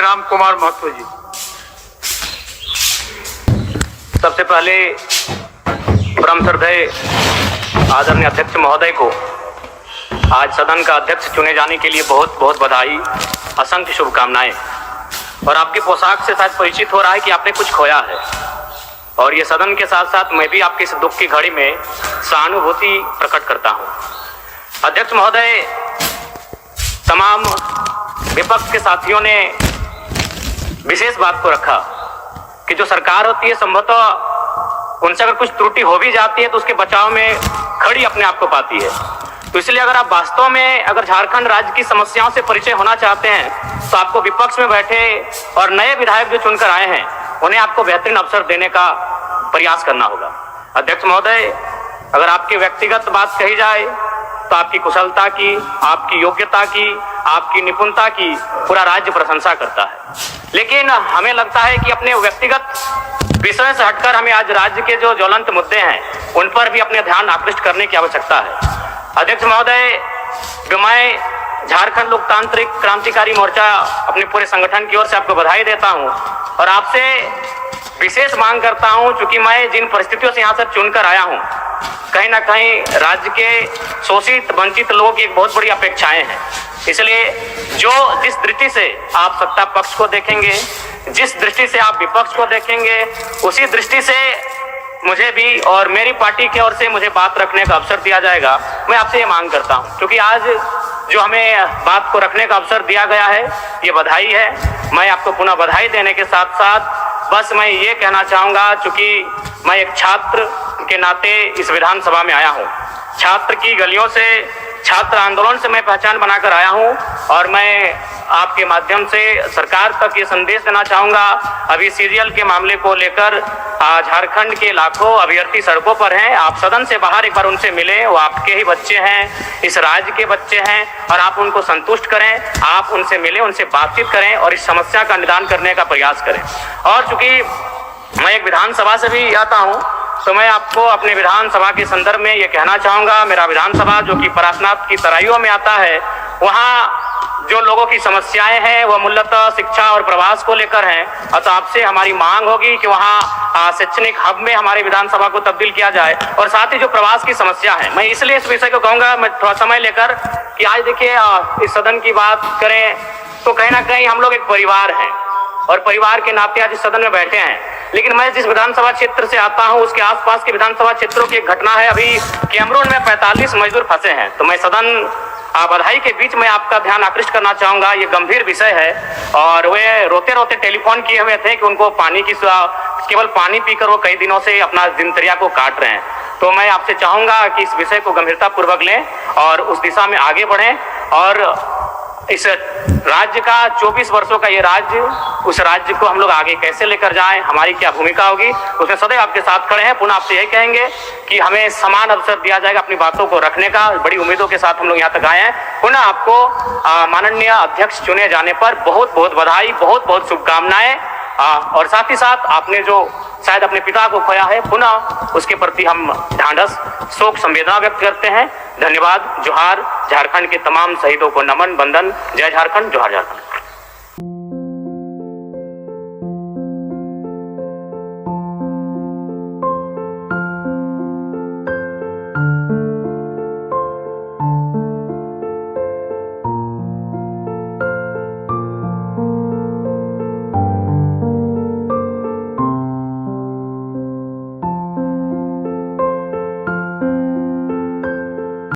राम कुमार महतो जी। सबसे पहले परम श्रद्धेय आदरणीय अध्यक्ष महोदय को आज सदन का अध्यक्ष चुने जाने के लिए बहुत बहुत बधाई, असंख्य शुभकामनाएं। और आपकी पोशाक से शायद परिचित हो रहा है कि आपने कुछ खोया है, और ये सदन के साथ साथ मैं भी आपकी इस दुख की घड़ी में सहानुभूति प्रकट करता हूं। अध्यक्ष महोदय, तमाम विपक्ष के साथियों ने विशेष बात को रखा कि जो सरकार होती है संभवतः उनसे अगर कुछ त्रुटि हो भी जाती है तो उसके बचाव में खड़ी अपने आप को पाती है। तो इसलिए अगर आप वास्तव में अगर झारखंड राज्य की समस्याओं से परिचय होना चाहते हैं तो आपको विपक्ष में बैठे और नए विधायक जो चुनकर आए हैं उन्हें आपको बेहतरीन अवसर देने का प्रयास करना होगा। अध्यक्ष महोदय, अगर आपकी व्यक्तिगत बात कही जाए तो आपकी कुशलता की, आपकी योग्यता की, आपकी निपुणता की पूरा राज्य प्रशंसा करता है, लेकिन हमें लगता है कि अपने व्यक्तिगत विषय से हटकर हमें आज राज्य के जो ज्वलंत मुद्दे हैं उन पर भी अपने ध्यान आकृष्ट करने की आवश्यकता है। अध्यक्ष महोदय, मैं झारखंड लोकतांत्रिक क्रांतिकारी मोर्चा अपने पूरे संगठन की ओर से आपको बधाई देता हूं और आपसे विशेष मांग करता हूं, चूंकि मैं जिन परिस्थितियों से यहाँ से चुनकर आया हूं, कहीं ना कहीं राज्य के शोषित वंचित लोगों की एक बहुत बड़ी अपेक्षाएं हैं। इसलिए जिस दृष्टि से आप सत्ता पक्ष को देखेंगे, जिस दृष्टि से आप विपक्ष को देखेंगे, उसी दृष्टि से मुझे भी और मेरी पार्टी की ओर से मुझे बात रखने का अवसर दिया जाएगा। मैं आपसे ये मांग करता हूं, क्योंकि आज जो हमें बात को रखने का अवसर दिया गया है ये बधाई है। मैं आपको पुनः बधाई देने के साथ साथ बस मैं ये कहना चाहूँगा, चूँकि मैं एक छात्र के नाते इस विधानसभा में आया हूँ, छात्र की गलियों से, छात्र आंदोलन से मैं पहचान बनाकर आया हूँ, और मैं आपके माध्यम से सरकार तक ये संदेश देना चाहूँगा। अभी सीरियल के मामले को लेकर झारखंड के लाखों अभ्यर्थी सड़कों पर हैं। आप सदन से बाहर एक बार उनसे मिलें, वो आपके ही बच्चे हैं, इस राज्य के बच्चे हैं, और आप उनको संतुष्ट करें, आप उनसे मिलें, उनसे बातचीत करें और इस समस्या का निदान करने का प्रयास करें। और चूंकि मैं एक विधानसभा से भी आता हूँ तो मैं आपको अपने विधानसभा के संदर्भ में ये कहना चाहूँगा, मेरा विधानसभा जो कि परासनाथ की तराइयों में आता है, वहाँ जो लोगों की समस्याएं हैं वह मूलतः शिक्षा और प्रवास को लेकर हैं। तो आपसे हमारी मांग होगी कि वहाँ शैक्षणिक हब में हमारे विधानसभा को तब्दील किया जाए, और साथ ही जो प्रवास की समस्या है, मैं इसलिए इस विषय को कहूँगा, मैं थोड़ा समय लेकर कि आज देखिए इस सदन की बात करें तो कहीं ना कहीं हम लोग एक परिवार हैं और परिवार के नाते आज इस सदन में बैठे हैं। लेकिन मैं जिस विधानसभा क्षेत्र से आता हूं उसके आसपास के विधानसभा क्षेत्रों की एक घटना है। अभी कैमरून में 45 मजदूर फंसे हैं, तो मैं सदन बधाई के बीच में आपका ध्यान आकृष्ट करना चाहूंगा। ये गंभीर विषय है और वे रोते रोते टेलीफोन किए हुए थे कि उनको पानी की, केवल पानी पीकर वो कई दिनों से अपना दिनचर्या को काट रहे हैं। तो मैं आपसे चाहूंगा कि इस विषय को गंभीरता पूर्वक लें और उस दिशा में आगे बढ़ें, और इस राज्य का 24 वर्षों का ये राज्य, उस राज्य को हम लोग आगे कैसे लेकर जाएं, हमारी क्या भूमिका होगी, उसमें सदैव आपके साथ खड़े हैं। पुनः आपसे यही कहेंगे कि हमें समान अवसर दिया जाएगा अपनी बातों को रखने का। बड़ी उम्मीदों के साथ हम लोग यहाँ तक आए हैं। पुनः आपको माननीय अध्यक्ष चुने जाने पर बहुत बहुत बधाई, बहुत बहुत शुभकामनाएं। और साथ ही साथ आपने जो शायद अपने पिता को खोया है, पुनः उसके प्रति हम ढांढस, शोक, संवेदना व्यक्त करते हैं। धन्यवाद। जोहार। झारखंड के तमाम शहीदों को नमन, वंदन। जय झारखंड, जोहार झारखंड।